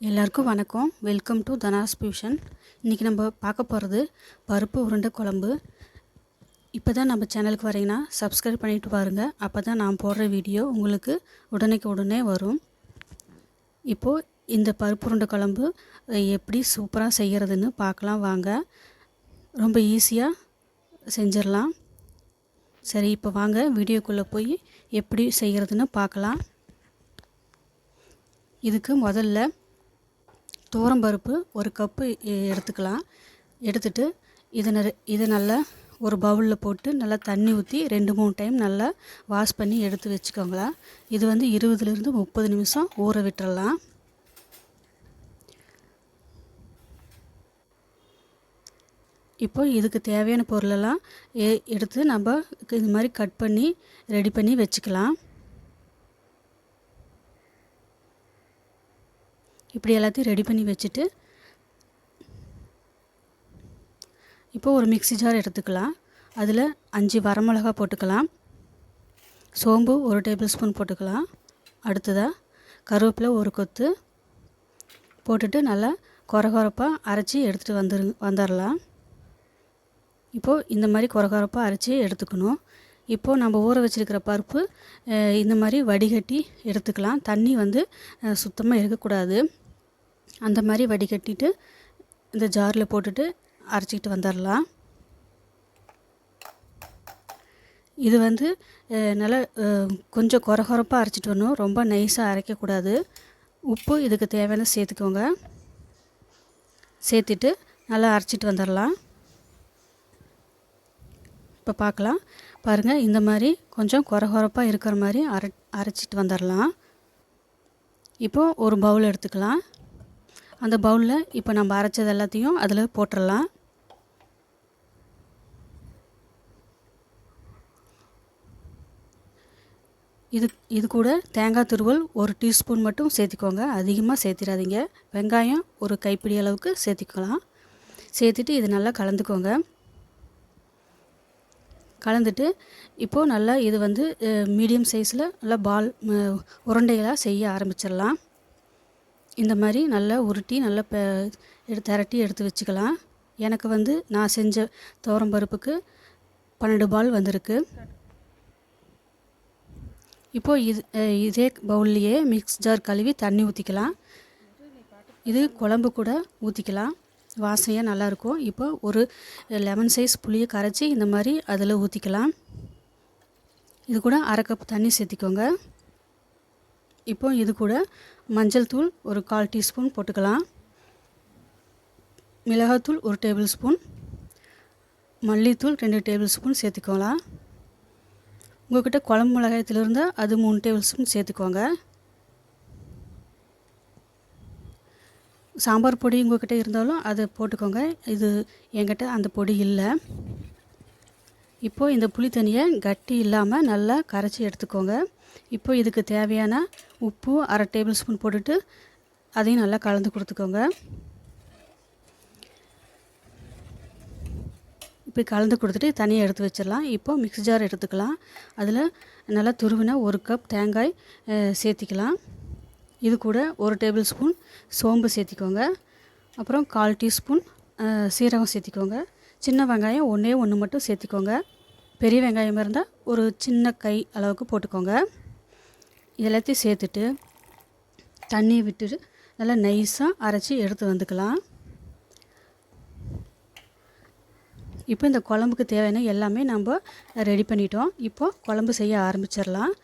எல்லாருக்கும் வணக்கம். Welcome to Dhana's fusion. இன்றைக்கி நம்ம பார்க்க போகிறது பருப்பு உருண்டை குழம்பு. இப்போ தான் நம்ம சேனலுக்கு வரீங்கன்னா சப்ஸ்கிரைப் பண்ணிவிட்டு பாருங்கள். அப்போ தான் நான் போடுற வீடியோ உங்களுக்கு உடனே வரும். இப்போது இந்த பருப்பு உருண்டை குழம்பு எப்படி சூப்பராக செய்கிறதுன்னு பார்க்கலாம் வாங்க. ரொம்ப ஈஸியாக செஞ்சிடலாம். சரி, இப்போ வாங்க வீடியோக்குள்ளே போய் எப்படி செய்கிறதுன்னு பார்க்கலாம். இதுக்கு முதல்ல துவரம்பருப்பு ஒரு கப்பு எடுத்துக்கலாம். எடுத்துட்டு இதை நல்லா ஒரு பவுலில் போட்டு நல்லா தண்ணி ஊற்றி 2-3 டைம் நல்லா வாஷ் பண்ணி எடுத்து வச்சுக்கோங்களா. இது 20 to 30 நிமிஷம் ஊற விட்டுறலாம். இப்போ இதுக்கு தேவையான பொருளெல்லாம் எடுத்து நம்ம இது மாதிரி கட் பண்ணி ரெடி பண்ணி வச்சுக்கலாம். இப்படி எல்லாத்தையும் ரெடி பண்ணி வச்சுட்டு இப்போ ஒரு மிக்ஸி ஜார் எடுத்துக்கலாம். அதில் 5 வரமிளகா போட்டுக்கலாம். சோம்பு 1 டேபிள் ஸ்பூன் போட்டுக்கலாம். அடுத்ததாக கருவேப்பிலை 1 கொத்து போட்டுட்டு நல்லா கொரகொரப்பாக அரைச்சி எடுத்துகிட்டு வந்துடலாம். இப்போது இந்த மாதிரி கொரகொரப்பாக அரைச்சி எடுத்துக்கணும். இப்போது நம்ம ஊற வச்சுருக்கிற பருப்பு இந்த மாதிரி வடிகட்டி எடுத்துக்கலாம். தண்ணி சுத்தமாக இருக்கக்கூடாது. அந்த மாதிரி வடிகட்டிட்டு இந்த ஜாரில் போட்டுட்டு அரைச்சிக்கிட்டு வந்துடலாம். இது நல்லா கொஞ்சம் கொரகொரப்பாக அரைச்சிட்டு வரணும். ரொம்ப நைஸாக அரைக்கக்கூடாது. உப்பு இதுக்கு தேவையான சேர்த்துக்கோங்க. சேர்த்துட்டு நல்லா அரைச்சிட்டு வந்துடலாம். இப்போ பார்க்கலாம் பாருங்கள். இந்த மாதிரி கொஞ்சம் கொரகொரப்பாக இருக்கிற மாதிரி அரைச்சிட்டு வந்துடலாம். இப்போது ஒரு பவுல் எடுத்துக்கலாம். அந்த பவுலில் இப்போ நம்ம அரைச்சது எல்லாத்தையும் அதில் போட்டுடலாம். இது கூட தேங்காய் துருவல் 1 டீஸ்பூன் மட்டும் சேர்த்திக்கோங்க. அதிகமாக சேர்த்திடாதீங்க. வெங்காயம் ஒரு கைப்பிடி அளவுக்கு சேர்த்திக்கலாம். சேர்த்துட்டு இது நல்லா கலந்துக்கோங்க. கலந்துட்டு இப்போது நல்லா இது மீடியம் சைஸில் நல்லா பால் உருண்டைகளாக செய்ய ஆரம்பிச்சிடலாம். இந்த மாதிரி நல்லா உருட்டி நல்லா திரட்டி எடுத்து வச்சுக்கலாம். எனக்கு நான் செஞ்ச துவரம்பருப்புக்கு 12 பால் வந்திருக்கு. இப்போது இதே பவுல்லையே மிக்ஸ் ஜார் கழுவி தண்ணி ஊற்றிக்கலாம். இது குழம்பு கூட ஊற்றிக்கலாம். வாசனையாக நல்லாயிருக்கும். இப்போ ஒரு லெமன் சைஸ் புளியை கரைச்சி இந்த மாதிரி அதில் ஊற்றிக்கலாம். இது கூட 1/2 கப் தண்ணி சேர்த்திக்கோங்க. இப்போ இது கூட மஞ்சள் தூள் ஒரு 1/4 டீஸ்பூன் போட்டுக்கலாம். மிளகாத்தூள் 1 டேபிள் ஸ்பூன், மல்லித்தூள் 2 டேபிள் ஸ்பூன் சேர்த்துக்கலாம். உங்கள்கிட்ட குழம்பு மிளகாயத்தில் இருந்தால் அது 3 டேபிள் ஸ்பூன் சேர்த்துக்கோங்க. சாம்பார் பொடி உங்கள்கிட்ட இருந்தாலும் அதை போட்டுக்கோங்க. இது என்கிட்ட அந்த பொடி இல்லை. இப்போது இந்த புளி தண்ணியை கட்டி இல்லாமல் நல்லா கரைச்சி எடுத்துக்கோங்க. இப்போ இதுக்கு தேவையான உப்பு 1/2 டேபிள் ஸ்பூன் போட்டுட்டு அதையும் நல்லா கலந்து கொடுத்துக்கோங்க. இப்படி கலந்து கொடுத்துட்டு தனியாக எடுத்து வச்சிடலாம். இப்போது மிக்ஸி ஜார் எடுத்துக்கலாம். அதில் நல்லா துருவின 1 கப் தேங்காய் சேர்த்திக்கலாம். இது கூட 1 டேபிள் ஸ்பூன் சோம்பு சேர்த்திக்கோங்க. அப்புறம் 1/4 டீஸ்பூன் சீரகம் சேர்த்திக்கோங்க. சின்ன வெங்காயம் 1 மட்டும் சேர்த்திக்கோங்க. பெரிய வெங்காயம் இருந்தால் ஒரு சின்ன கை அளவுக்கு போட்டுக்கோங்க. எல்லாத்தையும் சேர்த்துட்டு தண்ணி விட்டுட்டு நல்லா நைஸாக அரைச்சி எடுத்து வந்துக்கலாம். இப்போ இந்த குழம்புக்கு தேவையான எல்லாமே நம்ம ரெடி பண்ணிட்டோம். இப்போது குழம்பு செய்ய ஆரம்பிச்சிடலாம்.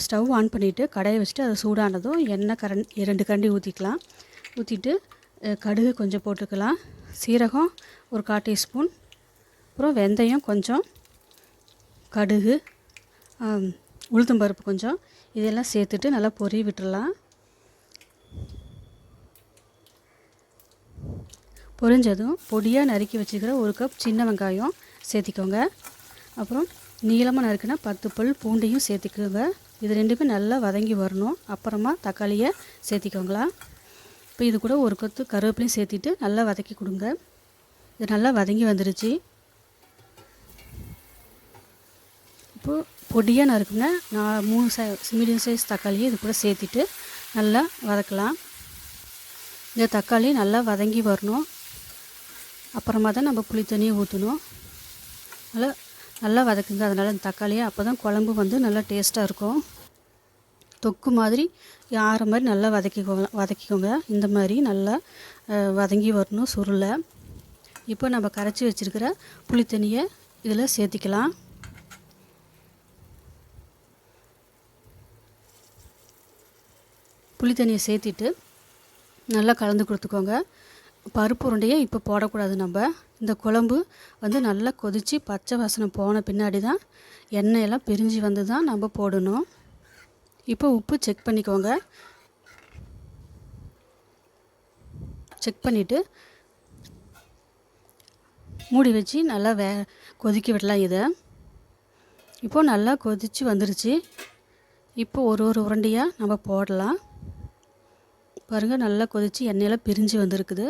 ஸ்டவ் ஆன் பண்ணிவிட்டு கடாயை வச்சுட்டு அது சூடானதும் எண்ணெய் 2 கரண்டி ஊற்றிக்கலாம். ஊற்றிட்டு கடுகு கொஞ்சம் போட்டுக்கலாம். சீரகம் ஒரு 1/4 டீஸ்பூன், அப்புறம் வெந்தயம் கொஞ்சம், கடுகு, உளுத்தம்பருப்பு கொஞ்சம், இதெல்லாம் சேர்த்துட்டு நல்லா பொரிய விட்டுடலாம். பொரிஞ்சதும் பொடியாக நறுக்கி வச்சுக்கிற 1 கப் சின்ன வெங்காயம் சேர்த்திக்கோங்க. அப்புறம் நீளமாக நறுக்குனா 10 பல் பூண்டையும் சேர்த்திக்கோங்க. இது 2மே நல்லா வதங்கி வரணும். அப்புறமா தக்காளியை சேர்த்திக்கோங்களா. இப்போ இது கூட 1 கொத்து கருவேப்பிலையும் சேர்த்திட்டு நல்லா வதக்கி கொடுங்க. இது நல்லா வதங்கி வந்துருச்சு. இப்போது பொடியாக நறுக்குங்க. நான் 3 மீடியம் சைஸ் தக்காளியை இது கூட சேர்த்துட்டு நல்லா வதக்கலாம். இந்த தக்காளி நல்லா வதங்கி வரணும். அப்புறமா தான் நம்ம புளி தண்ணியை ஊற்றணும். நல்லா வதக்குங்க. அதனால் இந்த தக்காளியை அப்போ தான் குழம்பு வந்து நல்லா டேஸ்ட்டாக இருக்கும். தொக்கு மாதிரி ஆற மாதிரி நல்லா வதக்கிக்கோங்க. இந்த மாதிரி நல்லா வதங்கி வரணும் சுருளை. இப்போ நம்ம கரைச்சி வச்சுருக்கிற புளி தண்ணியை இதில் சேர்த்திக்கலாம். புளி தண்ணியை சேர்த்திட்டு நல்லா கலந்து கொடுத்துக்கோங்க. பருப்பு உருண்டையை இப்போ போடக்கூடாது. நம்ம இந்த குழம்பு வந்து நல்லா கொதித்து பச்சை வாசனை போன பின்னாடி தான் எண்ணெயெல்லாம் பிரிஞ்சு வந்து தான் நம்ம போடணும். இப்போ உப்பு செக் பண்ணிக்கோங்க. செக் பண்ணிவிட்டு மூடி வச்சு நல்லா கொதிக்க விடலாம். இதை இப்போது நல்லா கொதித்து வந்துருச்சு. இப்போ ஒரு உருண்டையாக நம்ம போடலாம். பாருங்கள், நல்லா கொதித்து எண்ணெயெல்லாம் பிரிஞ்சு வந்திருக்குது.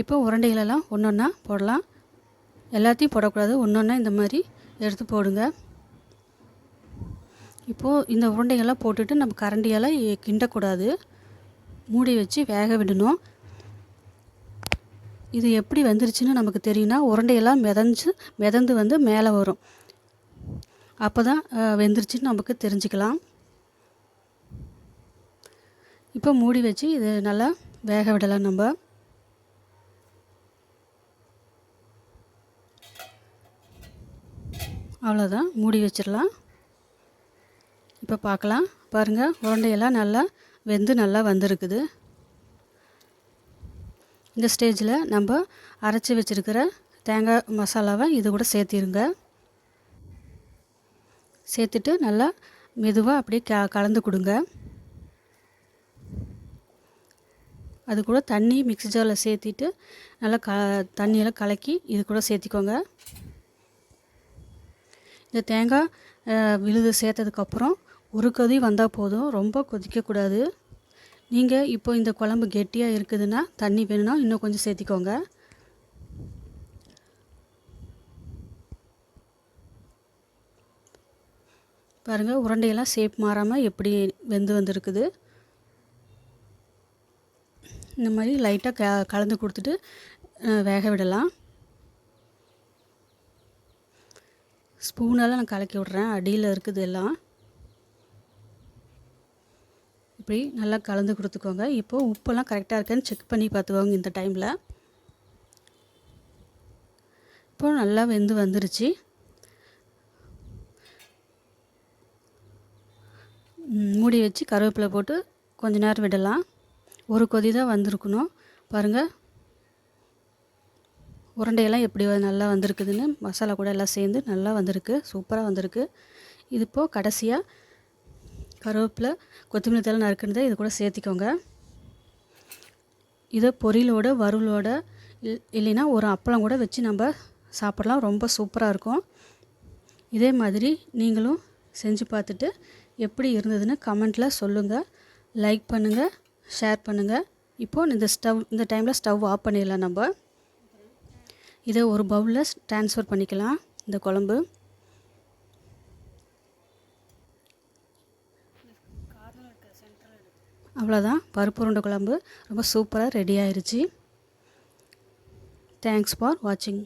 இப்போ உருண்டைகளெல்லாம் ஒன்று ஒன்றா போடலாம். எல்லாத்தையும் போடக்கூடாது, ஒன்று ஒன்றா இந்த மாதிரி எடுத்து போடுங்க. இப்போது இந்த உருண்டைகள்லாம் போட்டுட்டு நம்ம கரண்டியால் கிண்டக்கூடாது, மூடி வச்சு வேக விடணும். இது எப்படி வந்துருச்சுன்னு நமக்கு தெரியும்னா உருண்டையெல்லாம் மிதந்து வந்து மேலே வரும். அப்போ தான் வெந்துருச்சுன்னு நமக்கு தெரிஞ்சுக்கலாம். இப்போ மூடி வச்சு இது நல்லா வேக விடலாம். நம்ம அவ்வளோதான், மூடி வச்சிடலாம். இப்போ பார்க்கலாம். பாருங்கள், உருண்டையெல்லாம் நல்லா வெந்து நல்லா வந்திருக்குது. இந்த ஸ்டேஜில் நம்ம அரைச்சி வச்சுருக்கிற தேங்காய் மசாலாவை இது கூட சேர்த்திருங்க. சேர்த்துட்டு நல்லா மெதுவாக அப்படியே கலந்து கொடுங்க. அது கூட தண்ணி மிக்ஸி ஜாரில் சேர்த்திட்டு நல்லா தண்ணியெல்லாம் கலக்கி இது கூட சேர்த்திக்கோங்க. இந்த தேங்காய் விழுது சேர்த்ததுக்கப்புறம் ஒரு கொதி வந்தால் போதும், ரொம்ப கொதிக்கக்கூடாது. நீங்கள் இப்போ இந்த குழம்பு கெட்டியாக இருக்குதுன்னா தண்ணி வேணும்னா இன்னும் கொஞ்சம் சேர்த்திக்கோங்க. பாருங்கள், உருண்டையெல்லாம் ஷேப் மாறாமல் எப்படி வெந்து வந்திருக்குது. இந்த மாதிரி லைட்டாக கலந்து கொடுத்துட்டு வேக விடலாம். ஸ்பூனால் நான் கலக்கி விட்றேன், அடியில் இருக்குது எல்லாம். இப்படி நல்லா கலந்து கொடுத்துக்கோங்க. இப்போது உப்பெல்லாம் கரெக்டாக இருக்கான்னு செக் பண்ணி பார்த்துக்கோங்க. இந்த டைமில் இப்போ நல்லா வெந்து வந்துருச்சு. மூடி வச்சு கருவேப்பிலை போட்டு கொஞ்ச நேரம் விடலாம். ஒரு கொதி தான் வந்திருக்கணும். பாருங்கள், உருண்டையெல்லாம் எப்படி நல்லா வந்திருக்குதுன்னு, மசாலா கூட எல்லாம் சேர்ந்து நல்லா வந்திருக்கு, சூப்பராக வந்திருக்கு. இது இப்போது கடைசியாக கருவேப்பிலை கொத்தமல்லி தழை நறுக்குனதை இது கூட சேர்த்திக்கோங்க. இதை பொரியலோட வறுவலோட இல்லைன்னா ஒரு அப்பளம் கூட வச்சு நம்ம சாப்பிடலாம். ரொம்ப சூப்பராக இருக்கும். இதே மாதிரி நீங்களும் செஞ்சு பார்த்துட்டு எப்படி இருந்ததுன்னு கமெண்ட்டில் சொல்லுங்கள். லைக் பண்ணுங்கள், ஷேர் பண்ணுங்கள். இப்போது இந்த டைமில் ஸ்டவ் ஆஃப் பண்ணிடலாம். நம்ம இதை ஒரு பவுலில் ட்ரான்ஸ்ஃபர் பண்ணிக்கலாம். இந்த குழம்பு அவ்வளோதான். பருப்பு உருண்டை குழம்பு ரொம்ப சூப்பராக ரெடி ஆயிடுச்சு. தேங்க்ஸ் ஃபார் வாட்சிங்.